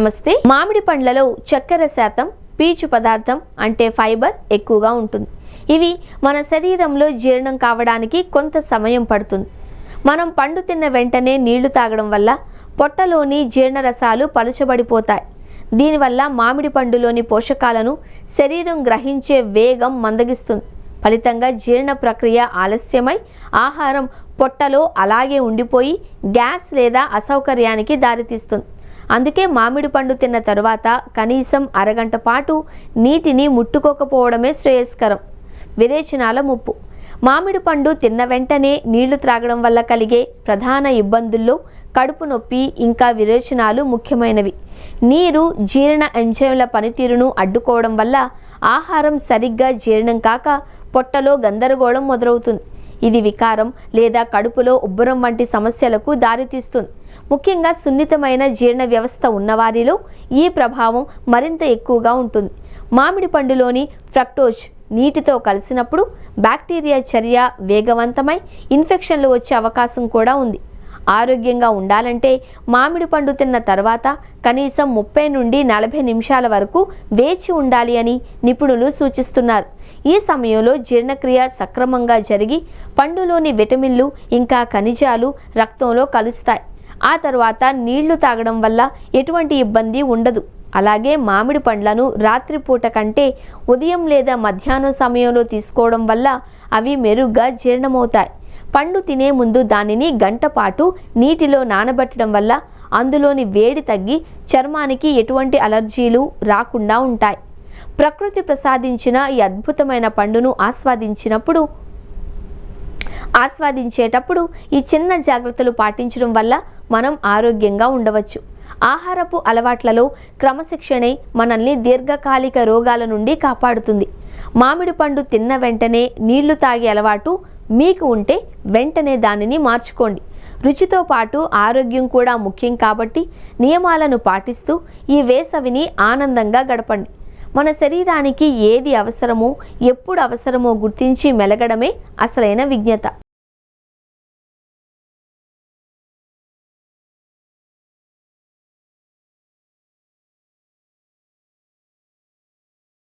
నమస్తే. మామిడి పండ్లలో చక్కెర శాతం, పీచు పదార్థం అంటే ఫైబర్ ఎక్కువగా ఉంటుంది. ఇవి మన శరీరంలో జీర్ణం కావడానికి కొంత సమయం పడుతుంది. మనం పండు తిన్న వెంటనే నీళ్లు తాగడం వల్ల పొట్టలోని జీర్ణరసాలు పలుచబడిపోతాయి. దీనివల్ల మామిడి పండులోని పోషకాలను శరీరం గ్రహించే వేగం మందగిస్తుంది. ఫలితంగా జీర్ణ ప్రక్రియ ఆలస్యమై ఆహారం పొట్టలో అలాగే ఉండిపోయి గ్యాస్ లేదా అసౌకర్యానికి దారితీస్తుంది. అందుకే మామిడి పండు తిన్న తరువాత కనీసం అరగంట పాటు నీటిని ముట్టుకోకపోవడమే శ్రేయస్కరం. విరేచనాల ముప్పు. మామిడి పండు తిన్న వెంటనే నీళ్లు త్రాగడం వల్ల కలిగే ప్రధాన ఇబ్బందుల్లో కడుపు నొప్పి ఇంకా విరేచనాలు ముఖ్యమైనవి. నీరు జీర్ణ ఎంజైమ్ల పనితీరును అడ్డుకోవడం వల్ల ఆహారం సరిగ్గా జీర్ణం కాక పొట్టలో గందరగోళం మొదలవుతుంది. ఇది వికారం లేదా కడుపులో ఉబ్బరం వంటి సమస్యలకు దారితీస్తుంది. ముఖ్యంగా సున్నితమైన జీర్ణ వ్యవస్థ ఉన్నవారిలో ఈ ప్రభావం మరింత ఎక్కువగా ఉంటుంది. మామిడి పండులోని ఫ్రక్టోజ్ నీటితో కలిసినప్పుడు బ్యాక్టీరియా చర్య వేగవంతమై ఇన్ఫెక్షన్లు వచ్చే అవకాశం కూడా ఉంది. ఆరోగ్యంగా ఉండాలంటే మామిడి పండు తిన్న తర్వాత కనీసం 30 నుండి 40 నిమిషాల వరకు వేచి ఉండాలి అని నిపుణులు సూచిస్తున్నారు. ఈ సమయంలో జీర్ణక్రియ సక్రమంగా జరిగి పండులోని విటమిన్లు ఇంకా ఖనిజాలు రక్తంలో కలుస్తాయి. ఆ తర్వాత నీళ్లు తాగడం వల్ల ఎటువంటి ఇబ్బంది ఉండదు. అలాగే మామిడి పండ్లను రాత్రిపూట కంటే ఉదయం లేదా మధ్యాహ్నం సమయంలో తీసుకోవడం వల్ల అవి మెరుగ్గా జీర్ణమవుతాయి. పండు తినే ముందు దానిని గంట పాటు నీటిలో నానబెట్టడం వల్ల అందులోని వేడి తగ్గి చర్మానికి ఎటువంటి అలర్జీలు రాకుండా ఉంటాయి. ప్రకృతి ప్రసాదించిన ఈ అద్భుతమైన పండును ఆస్వాదించేటప్పుడు ఈ చిన్న జాగ్రత్తలు పాటించడం వల్ల మనం ఆరోగ్యంగా ఉండవచ్చు. ఆహారపు అలవాట్లలో క్రమశిక్షణే మనల్ని దీర్ఘకాలిక రోగాల నుండి కాపాడుతుంది. మామిడి పండు తిన్న వెంటనే నీళ్లు తాగే అలవాటు మీకు ఉంటే వెంటనే దానిని మార్చుకోండి. రుచితో పాటు ఆరోగ్యం కూడా ముఖ్యం కాబట్టి నియమాలను పాటిస్తూ ఈ వేసవిని ఆనందంగా గడపండి. మన శరీరానికి ఏది అవసరమో ఎప్పుడు అవసరమో గుర్తించి మెలగడమే అసలైన విజ్ఞత.